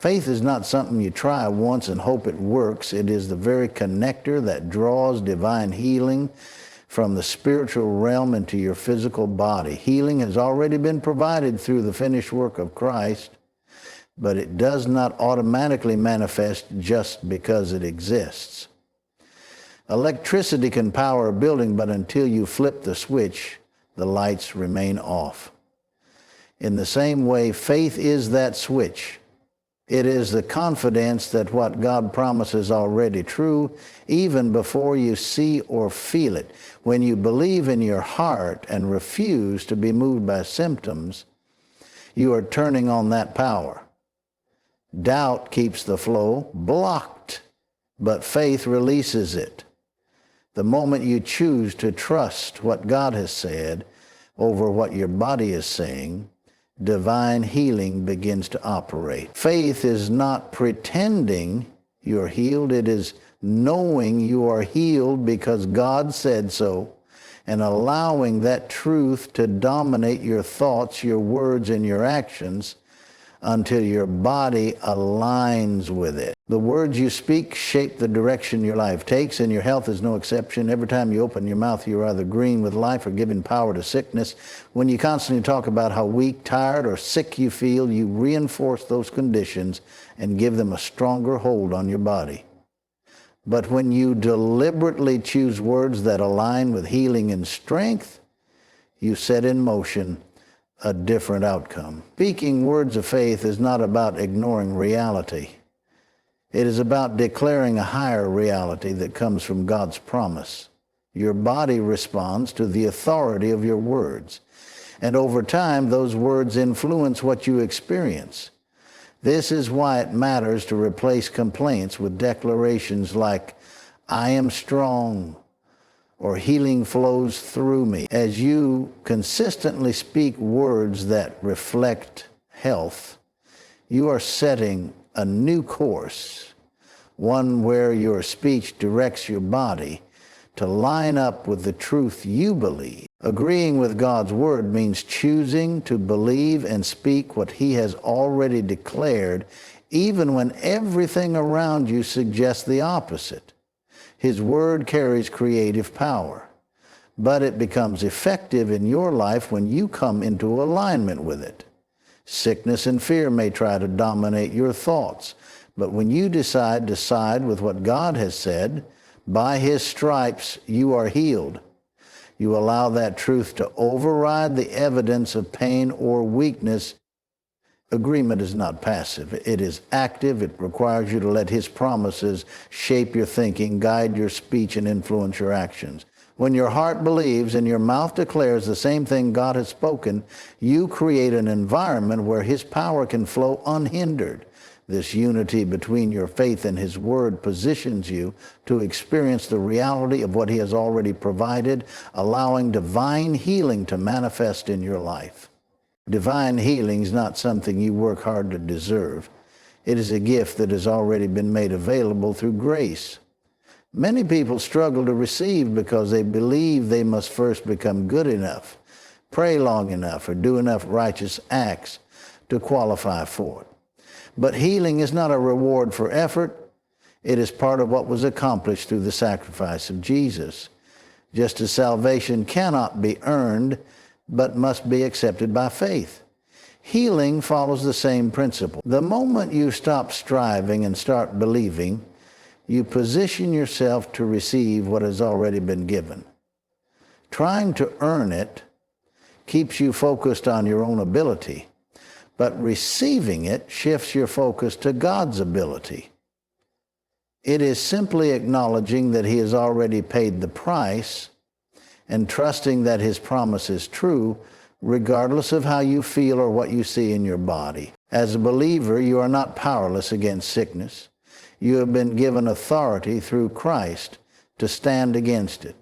Faith is not something you try once and hope it works. It is the very connector that draws divine healing from the spiritual realm into your physical body. Healing has already been provided through the finished work of Christ, but it does not automatically manifest just because it exists. Electricity can power a building, but until you flip the switch, the lights remain off. In the same way, faith is that switch. It is the confidence that what God promises is already true, even before you see or feel it. When you believe in your heart and refuse to be moved by symptoms, you are turning on that power. Doubt keeps the flow blocked, but faith releases it. The moment you choose to trust what God has said over what your body is saying, divine healing begins to operate. Faith is not pretending you're healed. It is knowing you are healed because God said so, and allowing that truth to dominate your thoughts, your words, and your actions until your body aligns with it. The words you speak shape the direction your life takes, and your health is no exception. Every time you open your mouth, you're either agreeing with life or giving power to sickness. When you constantly talk about how weak, tired, or sick you feel, you reinforce those conditions and give them a stronger hold on your body. But when you deliberately choose words that align with healing and strength, you set in motion a different outcome. Speaking words of faith is not about ignoring reality. It is about declaring a higher reality that comes from God's promise. Your body responds to the authority of your words, and over time, those words influence what you experience. This is why it matters to replace complaints with declarations like, "I am strong," or "healing flows through me." As you consistently speak words that reflect health, you are setting a new course, one where your speech directs your body to line up with the truth you believe. Agreeing with God's word means choosing to believe and speak what He has already declared, even when everything around you suggests the opposite. His word carries creative power, but it becomes effective in your life when you come into alignment with it. Sickness and fear may try to dominate your thoughts, but when you decide to side with what God has said, by His stripes you are healed, you allow that truth to override the evidence of pain or weakness. Agreement is not passive. It is active. It requires you to let His promises shape your thinking, guide your speech, and influence your actions. When your heart believes and your mouth declares the same thing God has spoken, you create an environment where His power can flow unhindered. This unity between your faith and His word positions you to experience the reality of what He has already provided, allowing divine healing to manifest in your life. Divine healing is not something you work hard to deserve. It is a gift that has already been made available through grace. Many people struggle to receive because they believe they must first become good enough, pray long enough, or do enough righteous acts to qualify for it. But healing is not a reward for effort. It is part of what was accomplished through the sacrifice of Jesus. Just as salvation cannot be earned, but must be accepted by faith. Healing follows the same principle. The moment you stop striving and start believing, you position yourself to receive what has already been given. Trying to earn it keeps you focused on your own ability, but receiving it shifts your focus to God's ability. It is simply acknowledging that He has already paid the price and trusting that His promise is true, regardless of how you feel or what you see in your body. As a believer, you are not powerless against sickness. You have been given authority through Christ to stand against it.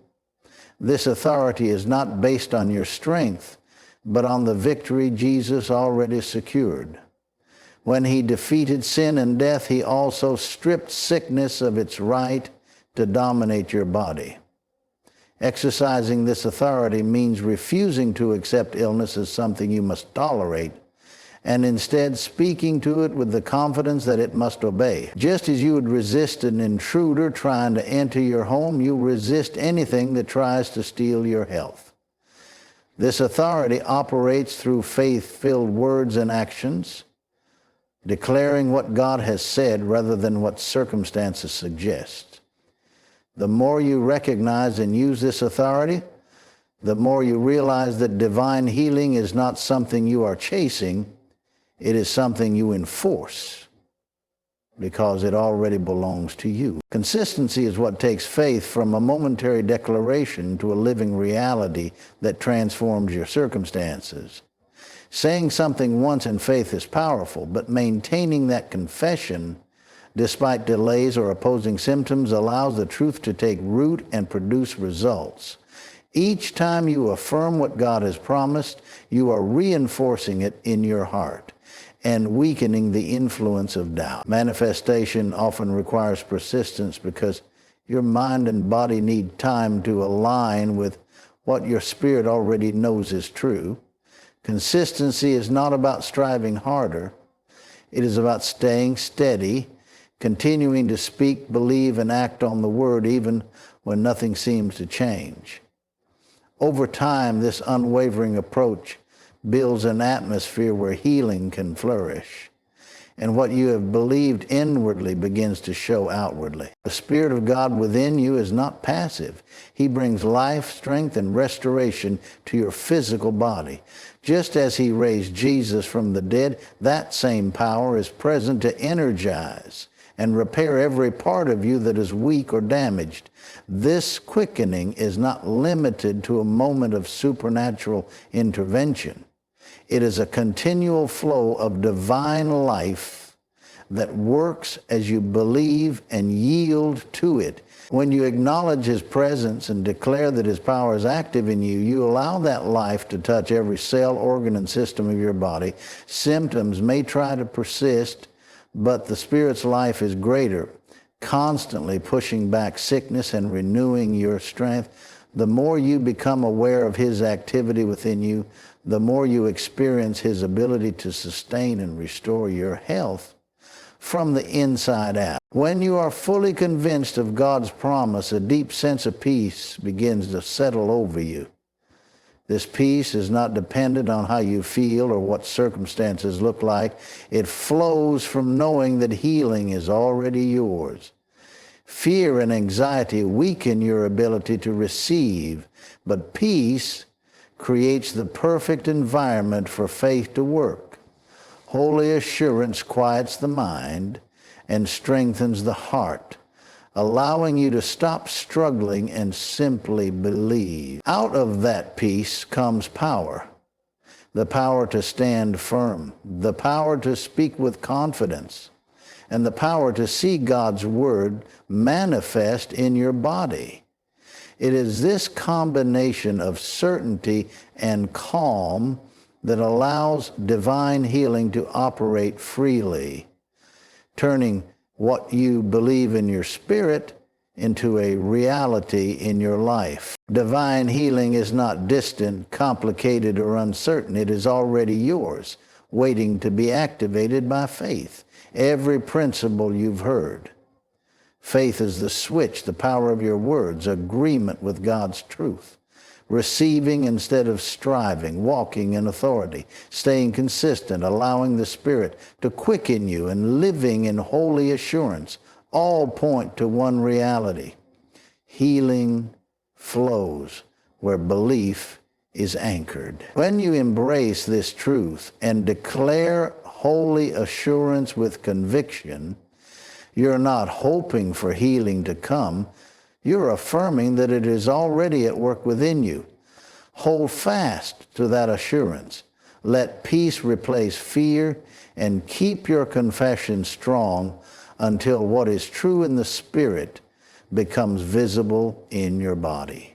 This authority is not based on your strength, but on the victory Jesus already secured. When He defeated sin and death, He also stripped sickness of its right to dominate your body. Exercising this authority means refusing to accept illness as something you must tolerate and instead speaking to it with the confidence that it must obey. Just as you would resist an intruder trying to enter your home, you resist anything that tries to steal your health. This authority operates through faith-filled words and actions, declaring what God has said rather than what circumstances suggest. The more you recognize and use this authority, the more you realize that divine healing is not something you are chasing, it is something you enforce because it already belongs to you. Consistency is what takes faith from a momentary declaration to a living reality that transforms your circumstances. Saying something once in faith is powerful, but maintaining that confession despite delays or opposing symptoms allows the truth to take root and produce results. Each time you affirm what God has promised, you are reinforcing it in your heart and weakening the influence of doubt. Manifestation often requires persistence because your mind and body need time to align with what your spirit already knows is true. Consistency is not about striving harder. It is about staying steady, continuing to speak, believe, and act on the word even when nothing seems to change. Over time, this unwavering approach builds an atmosphere where healing can flourish, and what you have believed inwardly begins to show outwardly. The Spirit of God within you is not passive. He brings life, strength, and restoration to your physical body. Just as He raised Jesus from the dead, that same power is present to energize and repair every part of you that is weak or damaged. This quickening is not limited to a moment of supernatural intervention. It is a continual flow of divine life that works as you believe and yield to it. When you acknowledge His presence and declare that His power is active in you, you allow that life to touch every cell, organ, and system of your body. Symptoms may try to persist, but the Spirit's life is greater, constantly pushing back sickness and renewing your strength. The more you become aware of His activity within you, the more you experience His ability to sustain and restore your health from the inside out. When you are fully convinced of God's promise, a deep sense of peace begins to settle over you. This peace is not dependent on how you feel or what circumstances look like. It flows from knowing that healing is already yours. Fear and anxiety weaken your ability to receive, but peace creates the perfect environment for faith to work. Holy assurance quiets the mind and strengthens the heart, allowing you to stop struggling and simply believe. Out of that peace comes power. The power to stand firm, the power to speak with confidence, and the power to see God's word manifest in your body. It is this combination of certainty and calm that allows divine healing to operate freely, turning what you believe in your spirit into a reality in your life. Divine healing is not distant, complicated, or uncertain. It is already yours, waiting to be activated by faith. Every principle you've heard. Faith is the switch, the power of your words, agreement with God's truth. Receiving instead of striving, walking in authority, staying consistent, allowing the Spirit to quicken you, and living in holy assurance, all point to one reality. Healing flows where belief is anchored. When you embrace this truth and declare holy assurance with conviction, you're not hoping for healing to come. You're affirming that it is already at work within you. Hold fast to that assurance. Let peace replace fear, and keep your confession strong until what is true in the Spirit becomes visible in your body.